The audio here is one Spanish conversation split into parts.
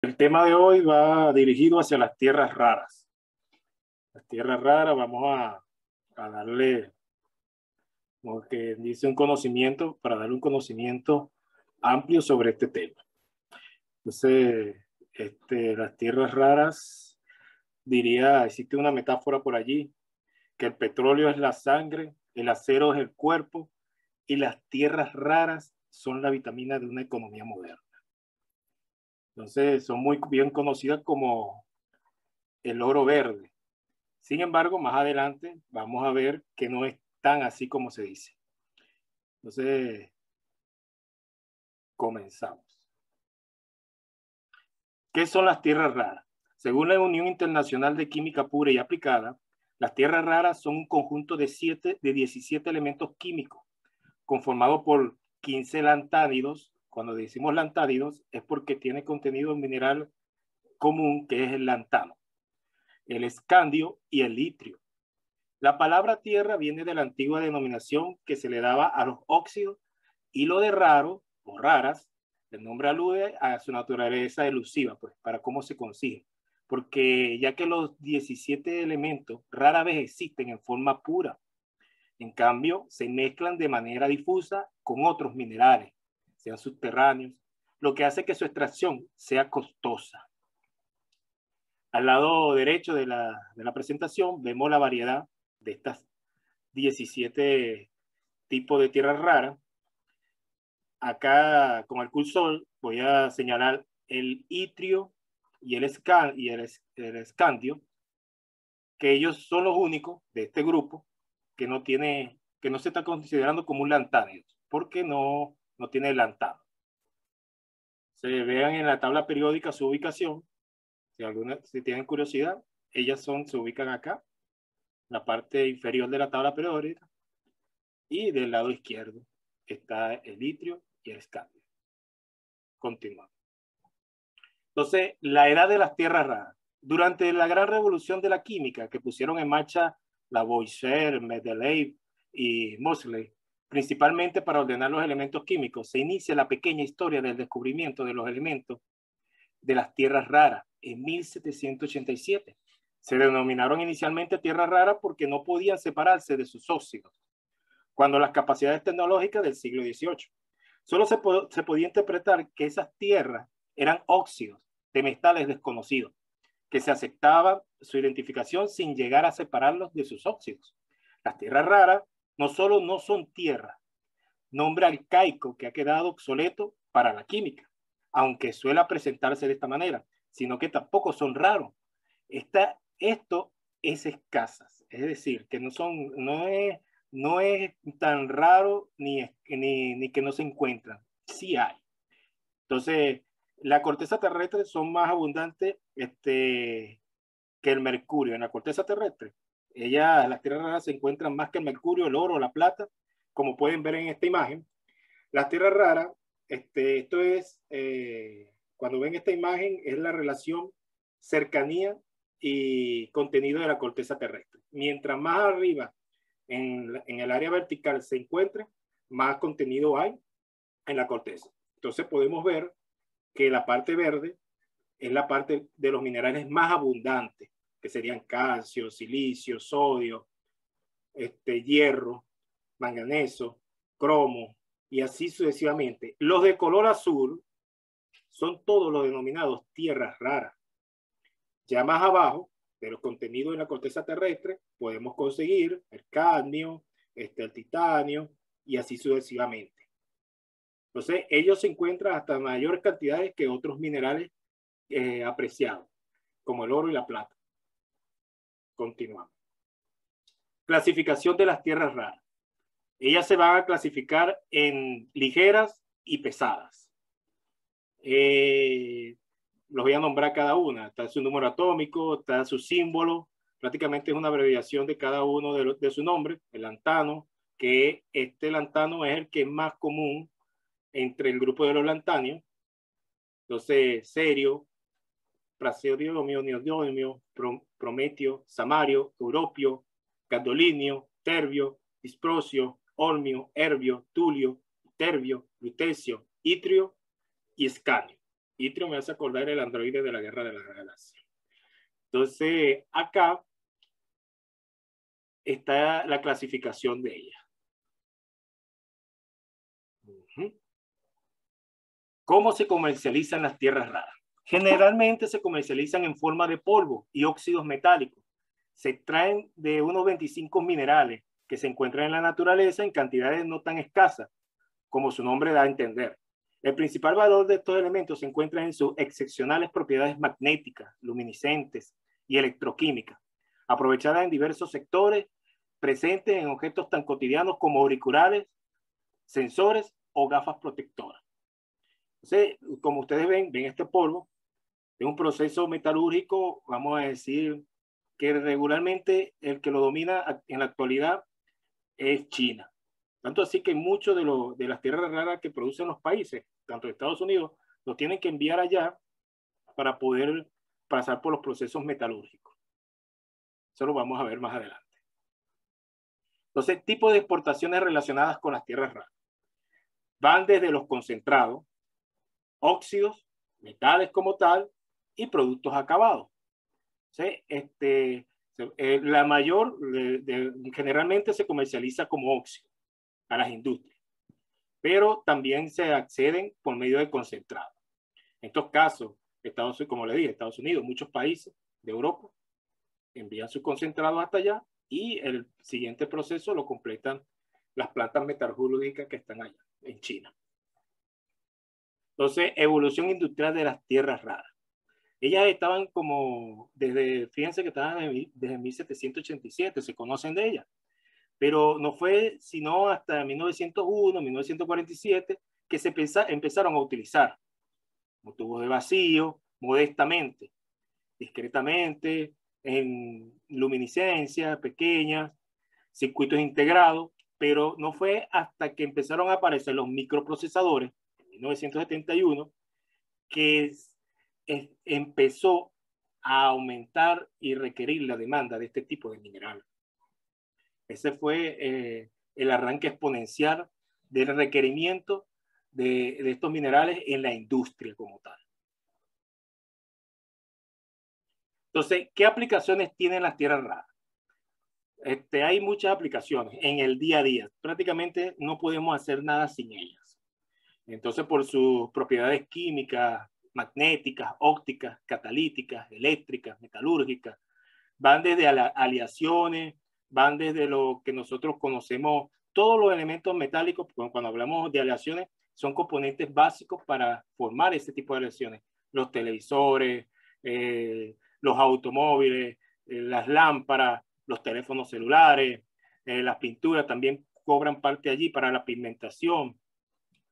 El tema de hoy va dirigido hacia las tierras raras. Las tierras raras, vamos a darle, como que dice, un conocimiento, para darle un conocimiento amplio sobre este tema. Entonces, las tierras raras, diría, existe una metáfora por allí, que el petróleo es la sangre, el acero es el cuerpo y las tierras raras son la vitamina de una economía moderna. Entonces, son muy bien conocidas como el oro verde. Sin embargo, más adelante vamos a ver que no es tan así como se dice. Entonces, comenzamos. ¿Qué son las tierras raras? Según la Unión Internacional de Química Pura y Aplicada, las tierras raras son un conjunto de 17 elementos químicos conformados por 15 lantánidos. Cuando decimos lantánidos es porque tiene contenido mineral común, que es el lantano, el escandio y el litrio. La palabra tierra viene de la antigua denominación que se le daba a los óxidos, y lo de raro o raras, el nombre alude a su naturaleza elusiva, pues para cómo se consigue. Porque ya que los 17 elementos rara vez existen en forma pura, en cambio se mezclan de manera difusa con otros minerales, sean subterráneos, lo que hace que su extracción sea costosa. Al lado derecho de la presentación vemos la variedad de estas 17 tipos de tierras raras. Acá con el cursor voy a señalar el itrio y el escandio, que ellos son los únicos de este grupo que no se está considerando como un lantáneo, porque no tiene lantano. Se vean en la tabla periódica su ubicación. Si tienen curiosidad, se ubican acá, en la parte inferior de la tabla periódica, y del lado izquierdo está el litrio y el escandio. Continuamos. Entonces, la edad de las tierras raras. Durante la gran revolución de la química que pusieron en marcha Lavoisier, Mendeleev y Moseley, principalmente para ordenar los elementos químicos, se inicia la pequeña historia del descubrimiento de los elementos de las tierras raras en 1787. Se denominaron inicialmente tierras raras porque no podían separarse de sus óxidos, cuando las capacidades tecnológicas del siglo XVIII. Solo se podía interpretar que esas tierras eran óxidos de metales desconocidos, que se aceptaba su identificación sin llegar a separarlos de sus óxidos. Las tierras raras no solo no son tierras, nombre arcaico que ha quedado obsoleto para la química, aunque suele presentarse de esta manera, sino que tampoco son raros. Esto es escasas, es decir, que no es tan raro ni que no se encuentran, sí hay. Entonces, la corteza terrestre son más abundantes que el mercurio. En la corteza terrestre, las tierras raras se encuentran más que el mercurio, el oro, la plata, como pueden ver en esta imagen. Las tierras raras, cuando ven esta imagen, es la relación cercanía y contenido de la corteza terrestre. Mientras más arriba en el área vertical se encuentre, más contenido hay en la corteza. Entonces podemos ver que la parte verde es la parte de los minerales más abundantes, que serían calcio, silicio, sodio, hierro, manganeso, cromo y así sucesivamente. Los de color azul son todos los denominados tierras raras. Ya más abajo, de los contenidos en la corteza terrestre, podemos conseguir el cadmio, el titanio y así sucesivamente. Entonces, ellos se encuentran hasta mayores cantidades que otros minerales apreciados, como el oro y la plata. Continuamos. Clasificación de las tierras raras. Ellas se van a clasificar en ligeras y pesadas. Los voy a nombrar cada una. Está su número atómico, está su símbolo. Prácticamente es una abreviación de cada uno de su nombre. El lantano, que este lantano es el que es más común entre el grupo de los lantáneos. Entonces, cerio, praseodiomio, neodomio, prometio, samario, europio, gadolinio, terbio, disprosio, olmio, herbio, tulio, terbio, lutecio, itrio y escanio. Itrio me hace acordar el androide de la Guerra de las Galaxias. Entonces, acá está la clasificación de ella. ¿Cómo se comercializan las tierras raras? Generalmente se comercializan en forma de polvo y óxidos metálicos. Se extraen de unos 25 minerales que se encuentran en la naturaleza en cantidades no tan escasas como su nombre da a entender. El principal valor de estos elementos se encuentra en sus excepcionales propiedades magnéticas, luminiscentes y electroquímicas, aprovechadas en diversos sectores, presentes en objetos tan cotidianos como auriculares, sensores o gafas protectoras. Entonces, como ustedes ven este polvo, es un proceso metalúrgico, vamos a decir, que regularmente el que lo domina en la actualidad es China. Tanto así que muchos de las tierras raras que producen los países, tanto de Estados Unidos, los tienen que enviar allá para poder pasar por los procesos metalúrgicos. Eso lo vamos a ver más adelante. Entonces, tipos de exportaciones relacionadas con las tierras raras. Van desde los concentrados, óxidos, metales como tal, y productos acabados. ¿Sí? La mayor generalmente se comercializa como óxido a las industrias, pero también se acceden por medio de concentrado. En estos casos, como le dije, Estados Unidos, muchos países de Europa envían sus concentrados hasta allá y el siguiente proceso lo completan las plantas metalúrgicas que están allá en China. Entonces, evolución industrial de las tierras raras. Ellas estaban fíjense que estaban desde 1787, se conocen de ellas, pero no fue sino hasta 1901, 1947, que se empezaron a utilizar como tubos de vacío, modestamente, discretamente, en luminiscencias pequeñas, circuitos integrados, pero no fue hasta que empezaron a aparecer los microprocesadores, en 1971, que empezó a aumentar y requerir la demanda de este tipo de mineral. Ese fue el arranque exponencial del requerimiento de estos minerales en la industria como tal. Entonces, ¿qué aplicaciones tienen las tierras raras? Hay muchas aplicaciones en el día a día. Prácticamente no podemos hacer nada sin ellas. Entonces, por sus propiedades químicas, magnéticas, ópticas, catalíticas, eléctricas, metalúrgicas, van desde aleaciones, van desde lo que nosotros conocemos, todos los elementos metálicos, cuando hablamos de aleaciones, son componentes básicos para formar ese tipo de aleaciones. Los televisores, los automóviles, las lámparas, los teléfonos celulares, las pinturas también cobran parte allí para la pigmentación,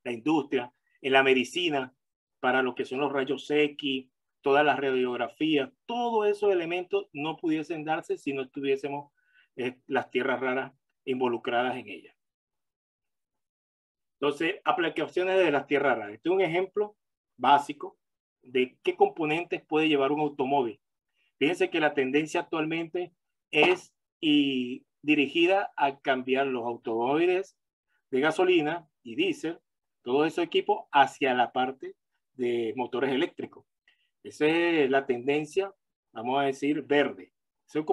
la industria, en la medicina, para lo que son los rayos X, todas las radiografías, todos esos elementos no pudiesen darse si no tuviésemos las tierras raras involucradas en ellas. Entonces, aplicaciones de las tierras raras. Este es un ejemplo básico de qué componentes puede llevar un automóvil. Fíjense que la tendencia actualmente es dirigida a cambiar los automóviles de gasolina y diésel, todos esos equipos, hacia la parte de motores eléctricos. Esa es la tendencia, vamos a decir, verde.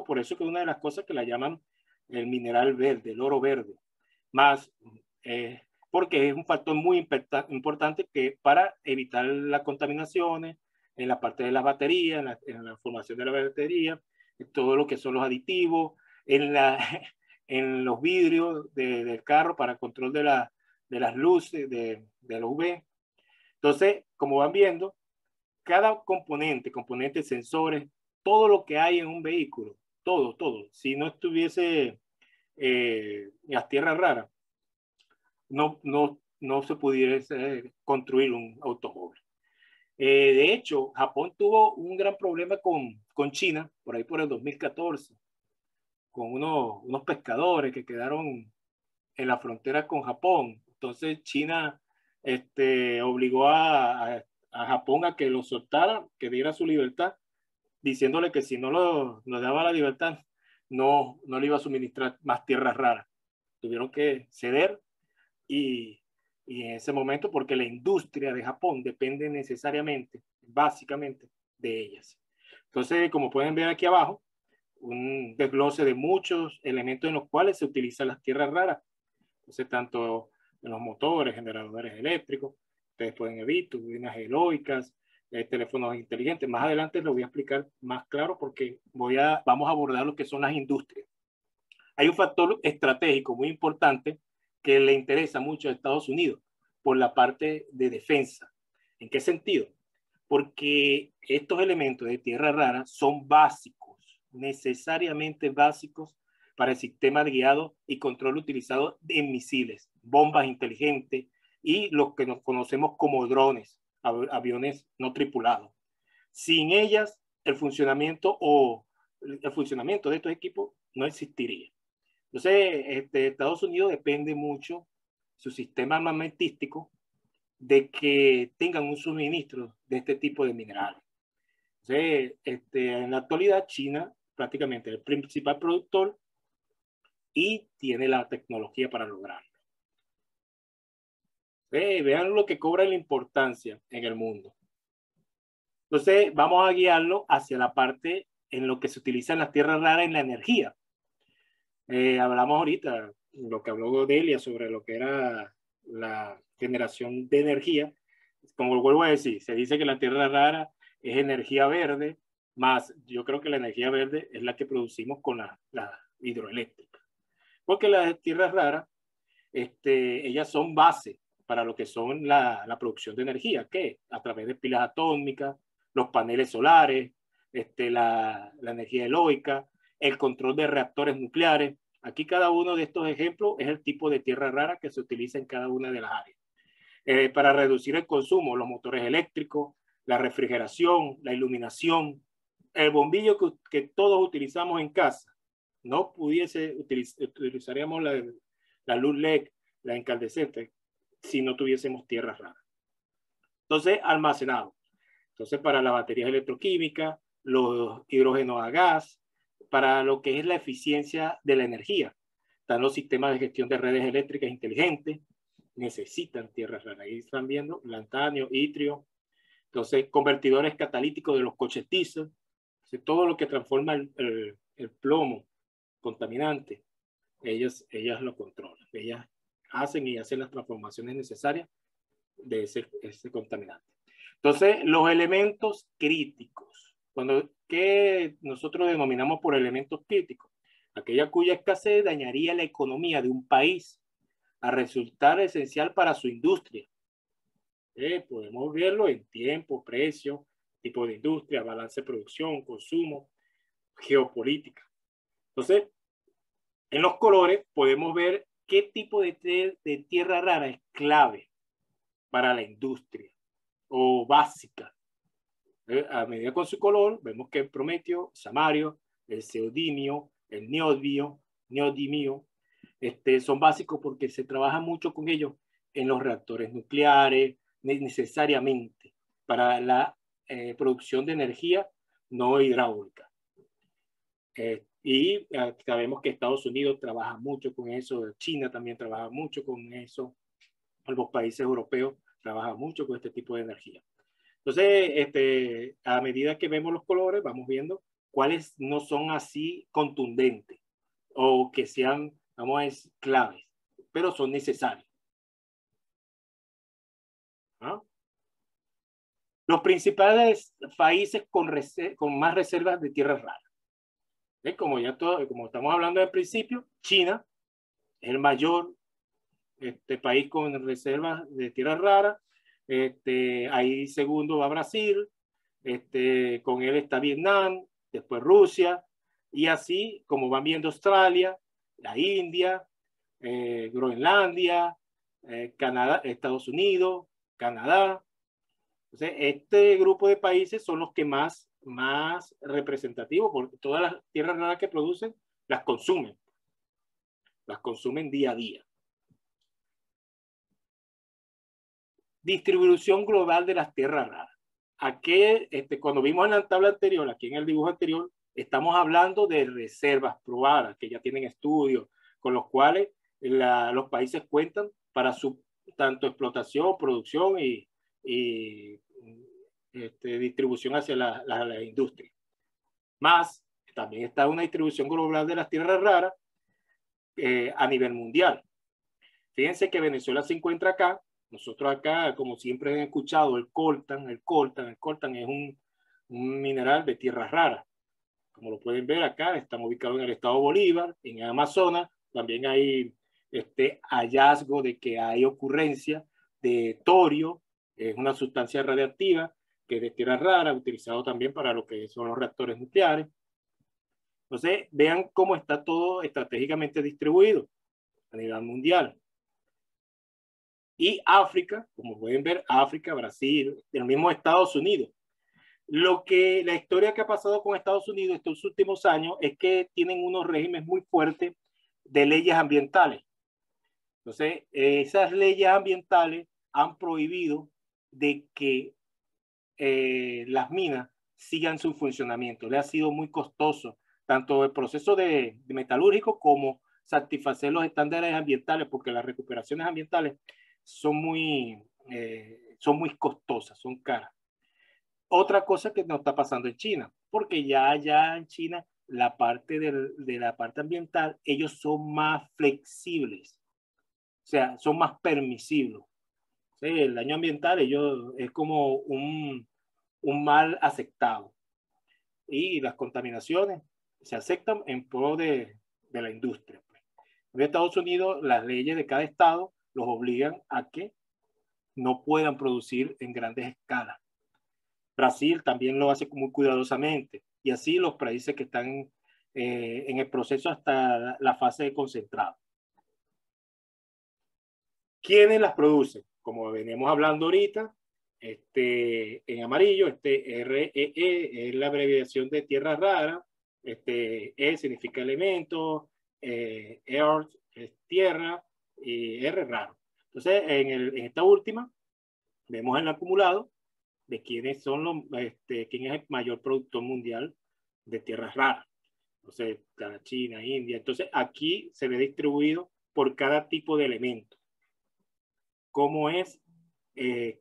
Por eso que es una de las cosas que la llaman el mineral verde, el oro verde. Más, porque es un factor muy importante para evitar las contaminaciones en la parte de las baterías, en la formación de la batería, en todo lo que son los aditivos, en los vidrios del carro para control de las luces, de los UV. Entonces, como van viendo, cada componente, sensores, todo lo que hay en un vehículo, todo, si no estuviese las tierras raras, no se pudiese construir un automóvil. De hecho, Japón tuvo un gran problema con China, por ahí por el 2014, con unos pescadores que quedaron en la frontera con Japón. Entonces China obligó a Japón a que lo soltara, que diera su libertad, diciéndole que si no nos daba la libertad, no le iba a suministrar más tierras raras. Tuvieron que ceder y y en ese momento porque la industria de Japón depende necesariamente, básicamente, de ellas. Entonces, como pueden ver aquí abajo, un desglose de muchos elementos en los cuales se utilizan las tierras raras. Entonces, tanto en los motores, generadores eléctricos, ustedes pueden ver turbinas eólicas, teléfonos inteligentes. Más adelante lo voy a explicar más claro porque vamos a abordar lo que son las industrias. Hay un factor estratégico muy importante que le interesa mucho a Estados Unidos por la parte de defensa. ¿En qué sentido? Porque estos elementos de tierra rara son básicos, necesariamente básicos para el sistema de guiado y control utilizado en misiles, bombas inteligentes y lo que nos conocemos como drones, aviones no tripulados. Sin ellas, el funcionamiento de estos equipos no existiría. Entonces, Estados Unidos depende mucho, su sistema armamentístico, de que tengan un suministro de este tipo de minerales. Entonces, en la actualidad, China prácticamente es el principal productor y tiene la tecnología para lograrlo. Vean lo que cobra la importancia en el mundo. Entonces, vamos a guiarlo hacia la parte en lo que se utiliza en las tierras raras en la energía. Hablamos ahorita, lo que habló Delia sobre lo que era la generación de energía. Como vuelvo a decir, se dice que la tierra rara es energía verde, más yo creo que la energía verde es la que producimos con la hidroeléctrica. Porque las tierras raras, ellas son base para lo que son la producción de energía, que a través de pilas atómicas, los paneles solares, la energía eólica, el control de reactores nucleares. Aquí cada uno de estos ejemplos es el tipo de tierra rara que se utiliza en cada una de las áreas. Para reducir el consumo, los motores eléctricos, la refrigeración, la iluminación, el bombillo que todos utilizamos en casa. No utilizaríamos la luz LED, la incandescente, si no tuviésemos tierras raras. Entonces, almacenado. Entonces, para las baterías electroquímicas, los hidrógenos a gas, para lo que es la eficiencia de la energía. Están los sistemas de gestión de redes eléctricas inteligentes, necesitan tierras raras. Ahí están viendo lantanio, itrio. Entonces, convertidores catalíticos de los coches diesel. Entonces, todo lo que transforma el plomo contaminante, ellas lo controlan. Ellas hacen las transformaciones necesarias de ese contaminante. Entonces, los elementos críticos. ¿Qué nosotros denominamos por elementos críticos? Aquella cuya escasez dañaría la economía de un país a resultar esencial para su industria. Podemos verlo en tiempo, precio, tipo de industria, balance de producción, consumo, geopolítica. Entonces, en los colores podemos ver qué tipo de tierra rara es clave para la industria o básica. A medida con su color, vemos que el prometio, samario, el neodimio, el neodimio, son básicos porque se trabaja mucho con ellos en los reactores nucleares, necesariamente para la producción de energía no hidráulica. Y sabemos que Estados Unidos trabaja mucho con eso, China también trabaja mucho con eso, los países europeos trabajan mucho con este tipo de energía. Entonces, a medida que vemos los colores, vamos viendo cuáles no son así contundentes o que sean, vamos a decir, claves, pero son necesarios. ¿Ah? Los principales países con más reservas de tierras raras. Como estamos hablando al principio, China es el mayor país con reservas de tierras raras. Ahí segundo va Brasil, con él está Vietnam, después Rusia, y así como van viendo Australia, la India, Groenlandia, Canadá, Estados Unidos, Canadá. Entonces, este grupo de países son los que más representativos, porque todas las tierras raras que producen las consumen día a día. Distribución global de las tierras raras. Aquí, cuando vimos en la tabla anterior, aquí en el dibujo anterior, estamos hablando de reservas probadas, que ya tienen estudios, con los cuales los países cuentan para su tanto explotación, producción y distribución hacia la industria. Más, también está una distribución global de las tierras raras a nivel mundial. Fíjense que Venezuela se encuentra acá. Nosotros acá, como siempre han escuchado, el coltan es un mineral de tierras raras. Como lo pueden ver acá, estamos ubicados en el estado Bolívar, en Amazonas. También hay hallazgo de que hay ocurrencia de torio, es una sustancia radiactiva que es de tierra rara, utilizado también para lo que son los reactores nucleares. Entonces, vean cómo está todo estratégicamente distribuido a nivel mundial. Y África, como pueden ver, África, Brasil, el mismo Estados Unidos. La historia que ha pasado con Estados Unidos estos últimos años es que tienen unos regímenes muy fuertes de leyes ambientales. Entonces, esas leyes ambientales han prohibido de que las minas sigan su funcionamiento. Le ha sido muy costoso, tanto el proceso de metalúrgico como satisfacer los estándares ambientales, porque las recuperaciones ambientales son muy costosas, son caras. Otra cosa que nos está pasando en China, porque ya en China la parte de la parte ambiental, ellos son más flexibles, o sea, son más permisivos. ¿Sí? El daño ambiental es como un mal aceptado. Y las contaminaciones se aceptan en pro de la industria. En Estados Unidos, las leyes de cada estado los obligan a que no puedan producir en grandes escalas. Brasil también lo hace muy cuidadosamente. Y así los países que están en el proceso hasta la fase de concentrado. ¿Quiénes las producen? Como venimos hablando ahorita, en amarillo, REE es la abreviación de tierra rara, E significa elemento, Earth es tierra y R raro. Entonces, en esta última, vemos en el acumulado de quiénes son quién es el mayor productor mundial de tierras raras. Entonces, China, India. Entonces, aquí se ve distribuido por cada tipo de elemento. ¿Cómo es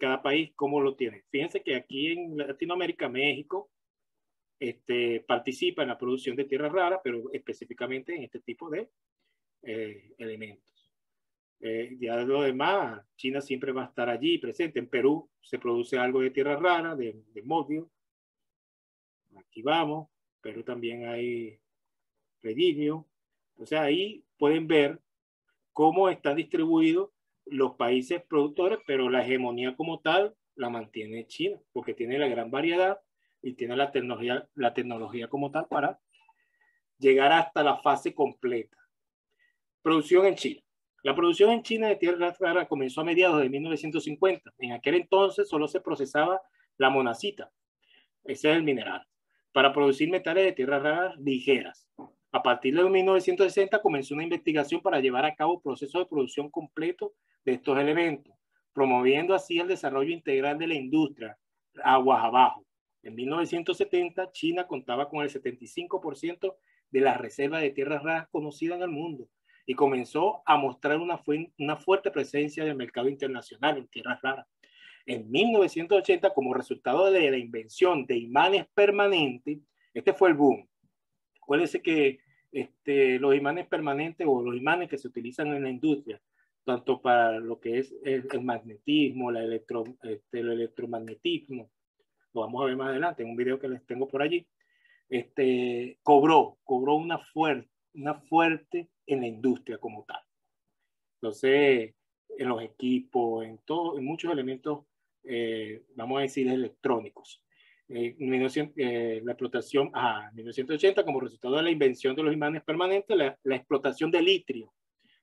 cada país? ¿Cómo lo tiene? Fíjense que aquí en Latinoamérica, México, participa en la producción de tierras raras, pero específicamente en este tipo de elementos. Ya de lo demás, China siempre va a estar allí presente. En Perú se produce algo de tierra rara, de modio. Aquí vamos. Perú también hay redidio. O sea, ahí pueden ver cómo están distribuidos los países productores, pero la hegemonía como tal la mantiene China, porque tiene la gran variedad y tiene la tecnología como tal para llegar hasta la fase completa. Producción en China. La producción en China de tierras raras comenzó a mediados de 1950. En aquel entonces solo se procesaba la monazita, ese es el mineral, para producir metales de tierras raras ligeras. A partir de 1960 comenzó una investigación para llevar a cabo procesos de producción completo de estos elementos, promoviendo así el desarrollo integral de la industria aguas abajo. En 1970, China contaba con el 75% de las reservas de tierras raras conocidas en el mundo y comenzó a mostrar una fuerte presencia en el mercado internacional en tierras raras. En 1980, como resultado de la invención de imanes permanentes, este fue el boom. Acuérdense que los imanes permanentes o los imanes que se utilizan en la industria, tanto para lo que es el magnetismo, el electromagnetismo, lo vamos a ver más adelante en un video que les tengo por allí, cobró una fuerte en la industria como tal. Entonces, en los equipos, en muchos elementos, vamos a decir, electrónicos. La explotación, en 1980, como resultado de la invención de los imanes permanentes, la explotación del litio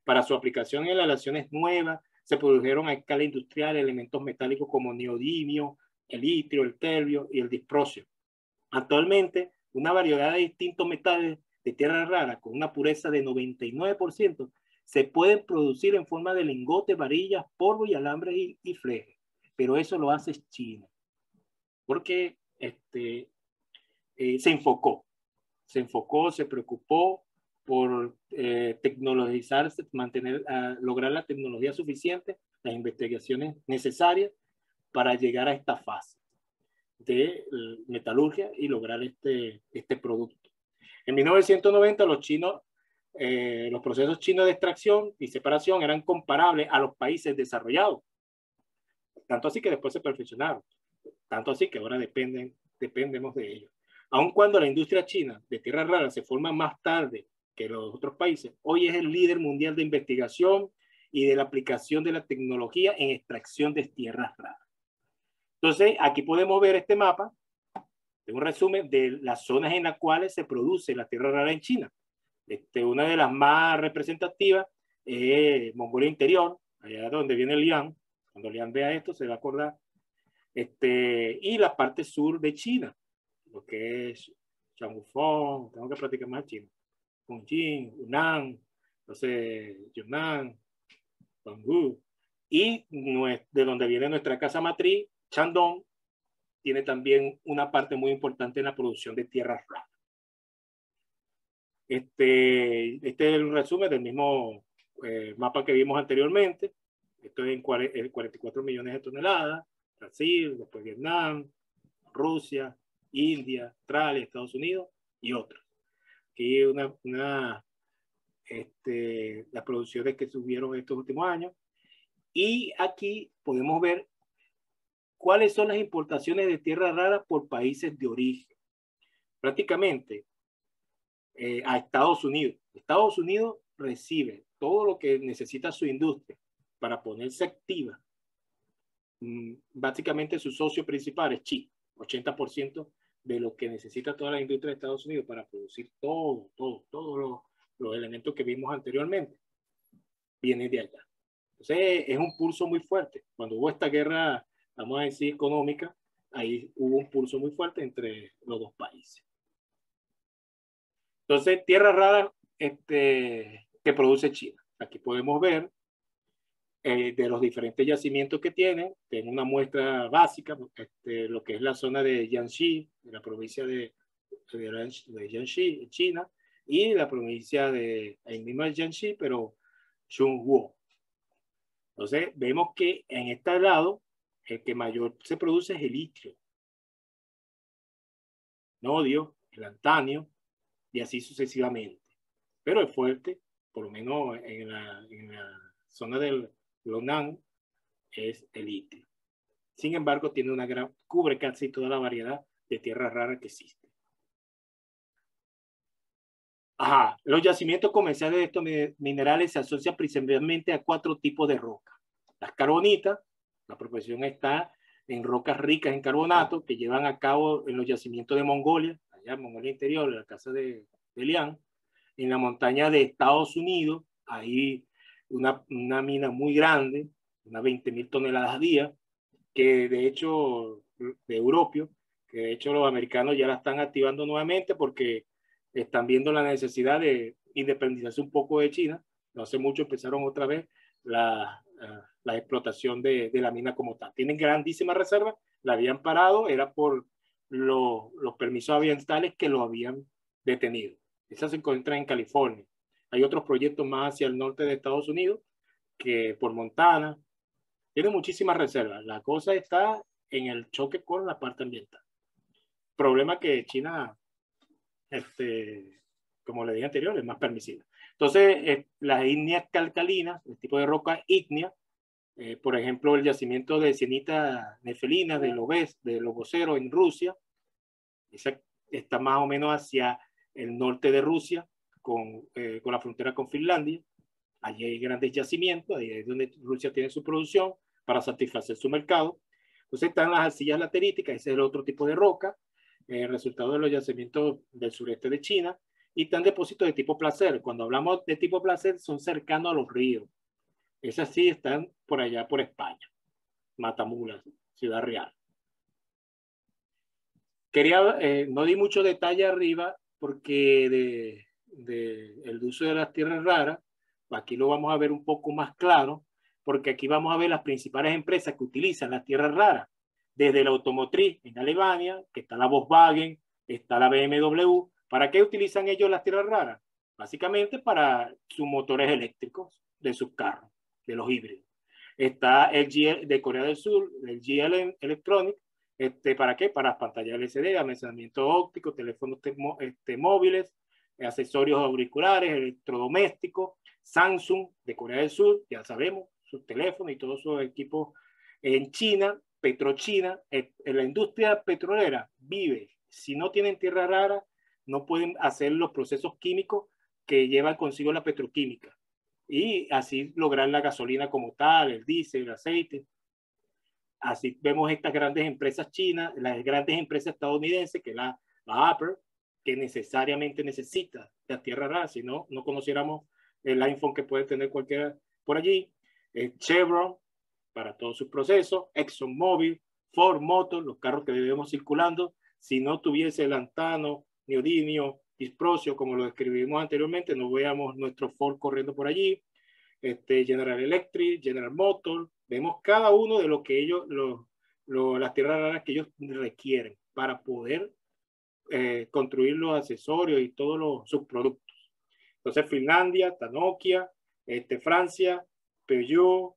para su aplicación en aleaciones nuevas, se produjeron a escala industrial elementos metálicos como neodimio, el litio, el terbio y el disprosio. Actualmente, una variedad de distintos metales de tierra rara con una pureza de 99% se pueden producir en forma de lingotes, varillas, polvo y alambres y flejes. Pero eso lo hace China. Porque se enfocó, se preocupó por tecnologizarse, lograr la tecnología suficiente las investigaciones necesarias para llegar a esta fase de metalurgia y lograr este producto. En 1990 los chinos, los procesos chinos de extracción y separación eran comparables a los países desarrollados. Tanto así que después se perfeccionaron. Tanto así que ahora dependemos de ellos. Aun cuando la industria china de tierras raras se forma más tarde que los otros países, hoy es el líder mundial de investigación y de la aplicación de la tecnología en extracción de tierras raras. Entonces, aquí podemos ver este mapa, de un resumen de las zonas en las cuales se produce la tierra rara en China. Una de las más representativas es Mongolia Interior, allá donde viene Lian. Cuando Lian vea esto, se va a acordar. Y la parte sur de China, lo que es Changfeng, tengo que practicar más chino, Chongqing, Hunan, entonces Yunnan, Guangzhou, y de donde viene nuestra casa matriz, Shandong, tiene también una parte muy importante en la producción de tierras raras. Este es el resumen del mismo mapa que vimos anteriormente. Esto es en 44 millones de toneladas. Brasil, después Vietnam, Rusia, India, Australia, Estados Unidos y otros. Aquí las producciones que subieron estos últimos años. Y aquí podemos ver cuáles son las importaciones de tierras raras por países de origen. Prácticamente a Estados Unidos. Estados Unidos recibe todo lo que necesita su industria para ponerse activa. Básicamente su socio principal es China. 80% de lo que necesita toda la industria de Estados Unidos para producir todos los elementos que vimos anteriormente viene de allá. Entonces es un pulso muy fuerte. Cuando hubo esta guerra, vamos a decir, económica, ahí hubo un pulso muy fuerte entre los dos países. Entonces, tierras raras que produce China. Aquí podemos ver de los diferentes yacimientos que tiene una muestra básica, lo que es la zona de Jiangxi, de la provincia de Jiangxi, China, y la provincia de, ahí mismo de Jiangxi, pero Zhongguo. Entonces, vemos que en este lado, el que mayor se produce es el litio, nodio, el antanio, y así sucesivamente. Pero es fuerte, por lo menos en la zona del Lonang, es el litio. Sin embargo, cubre casi toda la variedad de tierras raras que existe. Los yacimientos comerciales de estos minerales se asocian principalmente a 4 tipos de rocas. Las carbonitas, la proporción está en rocas ricas en carbonato que llevan a cabo en los yacimientos de Mongolia, allá en Mongolia Interior, en la casa de Lian. En la montaña de Estados Unidos hay una mina muy grande, unas 20.000 toneladas a día, que de hecho, de europeo, que de hecho los americanos ya la están activando nuevamente porque están viendo la necesidad de independizarse un poco de China. No hace mucho empezaron otra vez la explotación de la mina como tal. Tienen grandísimas reservas, la habían parado, era por los permisos ambientales que lo habían detenido. Esa se encuentra en California. Hay otros proyectos más hacia el norte de Estados Unidos, que por Montana. Tiene muchísimas reservas. La cosa está en el choque con la parte ambiental. Problema que China, como le dije anterior, es más permisiva. Entonces, las ígneas calcalinas, el tipo de roca ígnea, por ejemplo, el yacimiento de sienita nefelina de Lobosero en Rusia, esa está más o menos hacia el norte de Rusia, con la frontera con Finlandia. Allí hay grandes yacimientos, ahí es donde Rusia tiene su producción para satisfacer su mercado. Entonces están las arcillas lateríticas, ese es el otro tipo de roca, resultado de los yacimientos del sureste de China, y están depósitos de tipo placer. Cuando hablamos de tipo placer, son cercanos a los ríos. Esas sí están por allá, por España. Matamulas, Ciudad Real. No di mucho detalle arriba porque el uso de las tierras raras, aquí lo vamos a ver un poco más claro, porque aquí vamos a ver las principales empresas que utilizan las tierras raras, desde la automotriz en Alemania, que está la Volkswagen, está la BMW. ¿Para qué utilizan ellos las tierras raras? Básicamente para sus motores eléctricos de sus carros, de los híbridos. Está LG de Corea del Sur, el GL Electronic. ¿Para qué? Para pantallas LCD, almacenamiento óptico, teléfonos móviles, accesorios auriculares, electrodomésticos. Samsung de Corea del Sur, ya sabemos, sus teléfonos y todos sus equipos. En China, Petrochina, la industria petrolera vive. Si no tienen tierra rara, no pueden hacer los procesos químicos que llevan consigo la petroquímica y así lograr la gasolina como tal, el diésel, el aceite. Así vemos estas grandes empresas chinas, las grandes empresas estadounidenses, que la Apple, que necesariamente necesita la tierra rara, si no, no conociéramos el iPhone que puede tener cualquiera por allí. Chevron, para todos sus procesos, ExxonMobil, Ford Motor, los carros que debemos circulando. Si no tuviese lantano, neodimio, disprosio, como lo describimos anteriormente, no veamos nuestro Ford corriendo por allí. General Electric, General Motors, vemos cada uno de lo que ellos, las tierras raras que ellos requieren para poder construir los accesorios y todos sus productos. Entonces, Finlandia, Nokia, Francia, Peugeot,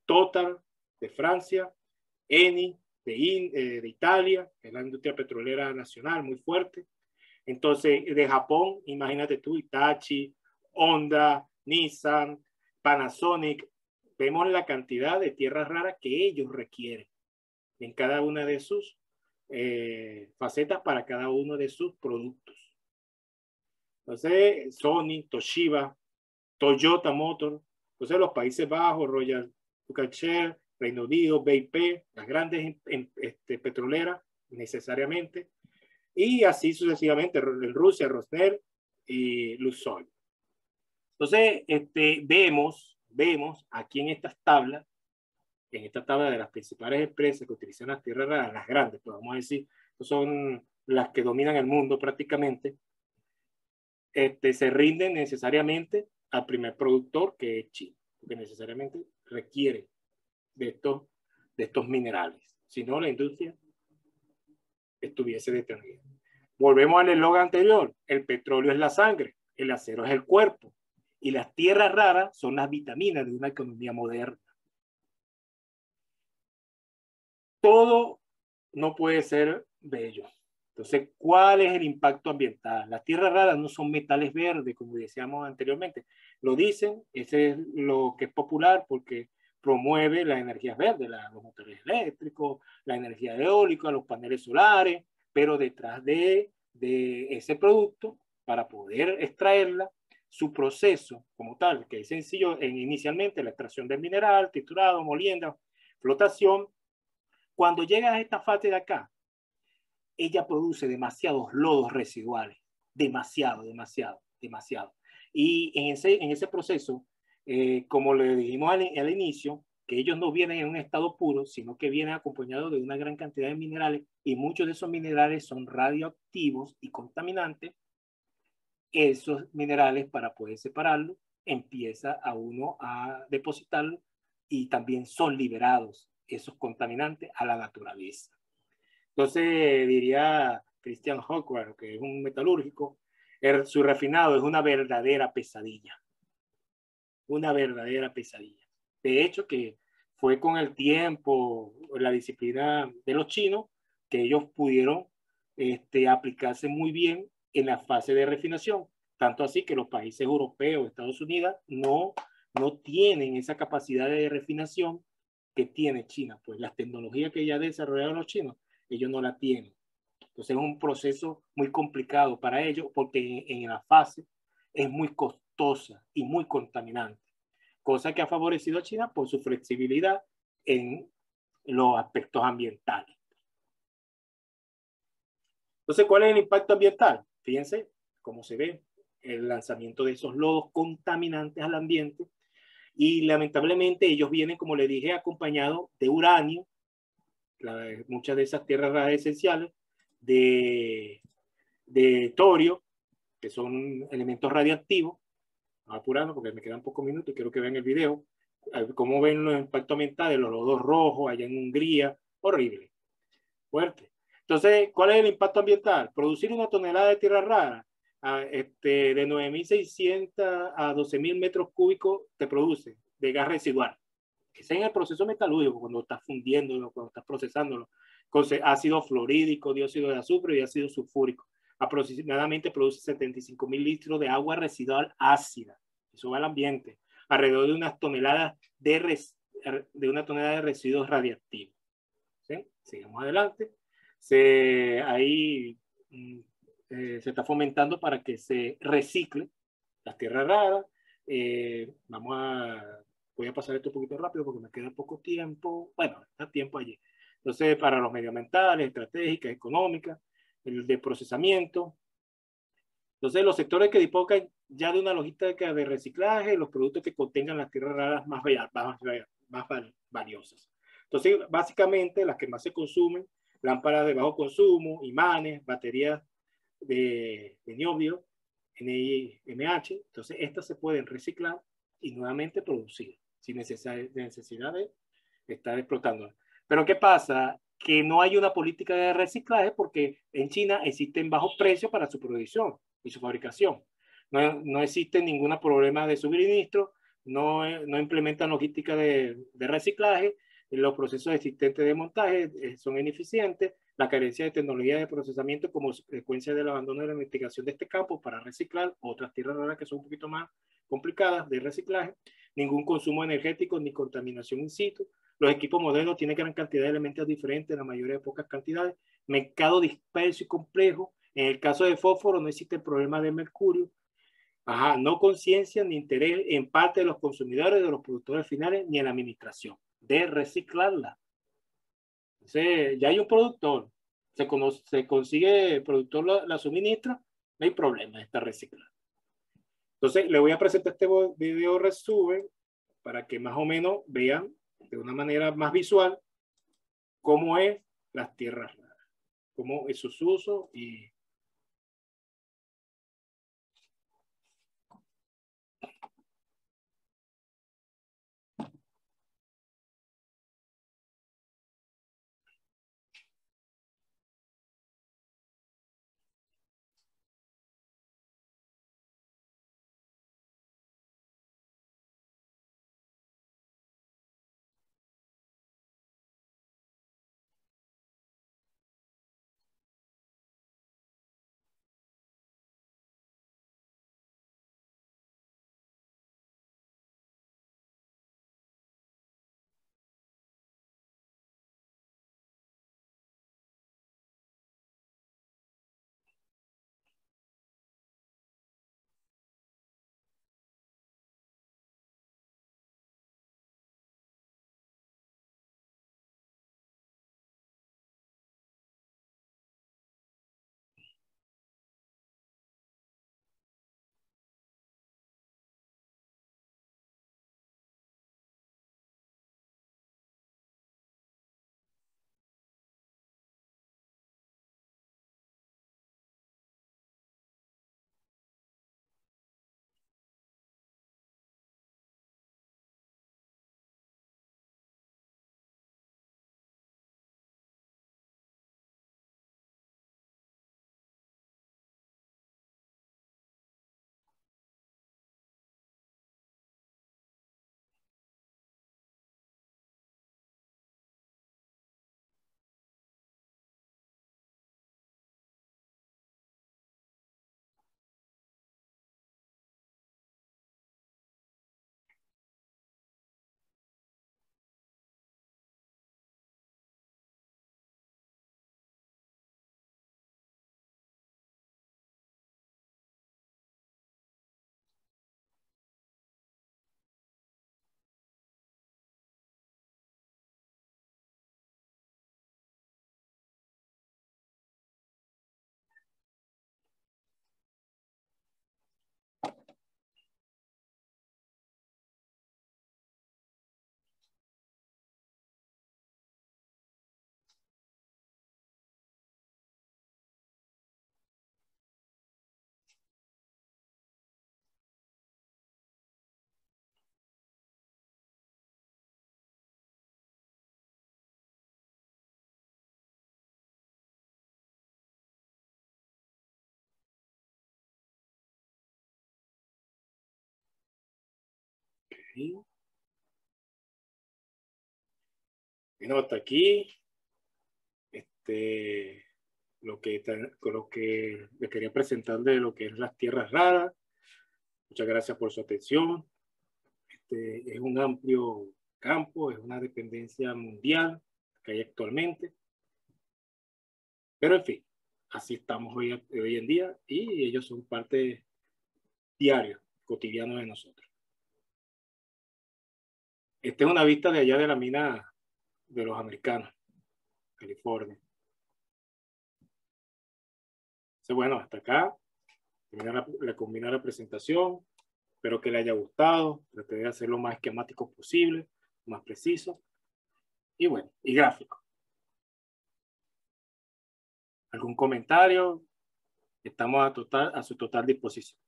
Total de Francia, Eni de Italia, que es la industria petrolera nacional muy fuerte. Entonces, de Japón, imagínate tú, Hitachi, Honda, Nissan, Panasonic. Vemos la cantidad de tierras raras que ellos requieren en cada una de sus facetas para cada uno de sus productos. Entonces, Sony, Toshiba, Toyota Motor, entonces los Países Bajos, Royal Shell, Reino Unido, BP, las grandes petroleras necesariamente, y así sucesivamente, en Rusia, Rosneft y Lukoil. Entonces, vemos aquí en esta tabla de las principales empresas que utilizan las tierras raras, las grandes, pues vamos a decir, son las que dominan el mundo prácticamente, se rinden necesariamente al primer productor, que es China, que necesariamente requiere de estos minerales. Si no, la industria estuviese detenida. Volvemos al eslogan anterior: el petróleo es la sangre, el acero es el cuerpo, y las tierras raras son las vitaminas de una economía moderna. Todo no puede ser bello. Entonces, ¿cuál es el impacto ambiental? Las tierras raras no son metales verdes, como decíamos anteriormente. Lo dicen, ese es lo que es popular porque promueve las energías verdes, los motores eléctricos, la energía eólica, los paneles solares, pero detrás de ese producto, para poder extraerla, su proceso como tal, que es sencillo, inicialmente la extracción del mineral, triturado, molienda, flotación. Cuando llega a esta fase de acá, ella produce demasiados lodos residuales, demasiado. Y en ese proceso, como le dijimos al inicio, que ellos no vienen en un estado puro, sino que vienen acompañados de una gran cantidad de minerales, y muchos de esos minerales son radioactivos y contaminantes. Esos minerales, para poder separarlos, empieza a uno a depositarlos y también son liberados esos contaminantes a la naturaleza. Entonces diría Christian Hawkwood, que es un metalúrgico, su refinado es una verdadera pesadilla. Una verdadera pesadilla. De hecho, que fue con el tiempo, la disciplina de los chinos, que ellos pudieron aplicarse muy bien en la fase de refinación. Tanto así que los países europeos, Estados Unidos, no tienen esa capacidad de refinación que tiene China. Pues las tecnologías que ya desarrollaron los chinos, ellos no la tienen. Entonces es un proceso muy complicado para ellos porque en la fase es muy costosa y muy contaminante, cosa que ha favorecido a China por su flexibilidad en los aspectos ambientales. Entonces, ¿cuál es el impacto ambiental? Fíjense cómo se ve el lanzamiento de esos lodos contaminantes al ambiente, y lamentablemente ellos vienen, como les dije, acompañados de uranio, muchas de esas tierras raras esenciales, de torio, que son elementos radiactivos. Vamos apurando porque me quedan pocos minutos y quiero que vean el video. Cómo ven los impactos ambientales, los lodos rojos allá en Hungría, horrible, fuerte. Entonces, ¿cuál es el impacto ambiental? Producir una tonelada de tierra rara de 9.600 a 12.000 metros cúbicos te produce de gas residual. Es en el proceso metalúrgico, cuando estás fundiéndolo, cuando estás procesándolo, con ácido fluorídrico, dióxido de azufre y ácido sulfúrico. Aproximadamente produce 75.000 litros de agua residual ácida. Eso va al ambiente. Alrededor de unas toneladas de residuos radiactivos. ¿Sí? Sigamos adelante. Ahí se está fomentando para que se recicle las tierras raras. Voy a pasar esto un poquito rápido porque me queda poco tiempo. Bueno, está tiempo allí. Entonces, para los medioambientales, estratégicas, económicas, el de procesamiento. Entonces, los sectores que dispongan ya de una logística de reciclaje, los productos que contengan las tierras raras más valiosas. Entonces, básicamente, las que más se consumen, lámparas de bajo consumo, imanes, baterías de niobio, NiMH. Entonces, estas se pueden reciclar y nuevamente producir sin necesidad de estar explotándolas. Pero ¿qué pasa? Que no hay una política de reciclaje porque en China existen bajos precios para su producción y su fabricación. No existe ningún problema de suministro, no implementan logística de reciclaje, los procesos existentes de montaje son ineficientes, la carencia de tecnología de procesamiento como consecuencia del abandono de la investigación de este campo para reciclar otras tierras raras que son un poquito más complicadas de reciclaje, ningún consumo energético ni contaminación in situ. Los equipos modernos tienen gran cantidad de elementos diferentes, la mayoría de pocas cantidades, mercado disperso y complejo. En el caso de fósforo no existe el problema de mercurio. No conciencia ni interés en parte de los consumidores, de los productores finales, ni en la administración de reciclarla. Entonces, ya hay un productor, se consigue, el productor la suministra, no hay problema, está reciclada. Entonces, le voy a presentar este video resumen para que más o menos vean de una manera más visual cómo es las tierras raras, cómo es su uso y Bueno, hasta aquí lo que les quería presentar de lo que es las tierras raras. Muchas gracias por su atención. Es un amplio campo, es una dependencia mundial que hay actualmente. Pero en fin, así estamos hoy en día y ellos son parte diaria, cotidiana de nosotros. Esta es una vista de allá de la mina de los americanos, California. Entonces, bueno, hasta acá combina la presentación. Espero que le haya gustado. Traté de hacerlo lo más esquemático posible, más preciso. Y bueno, y gráfico. ¿Algún comentario? Estamos a su total disposición.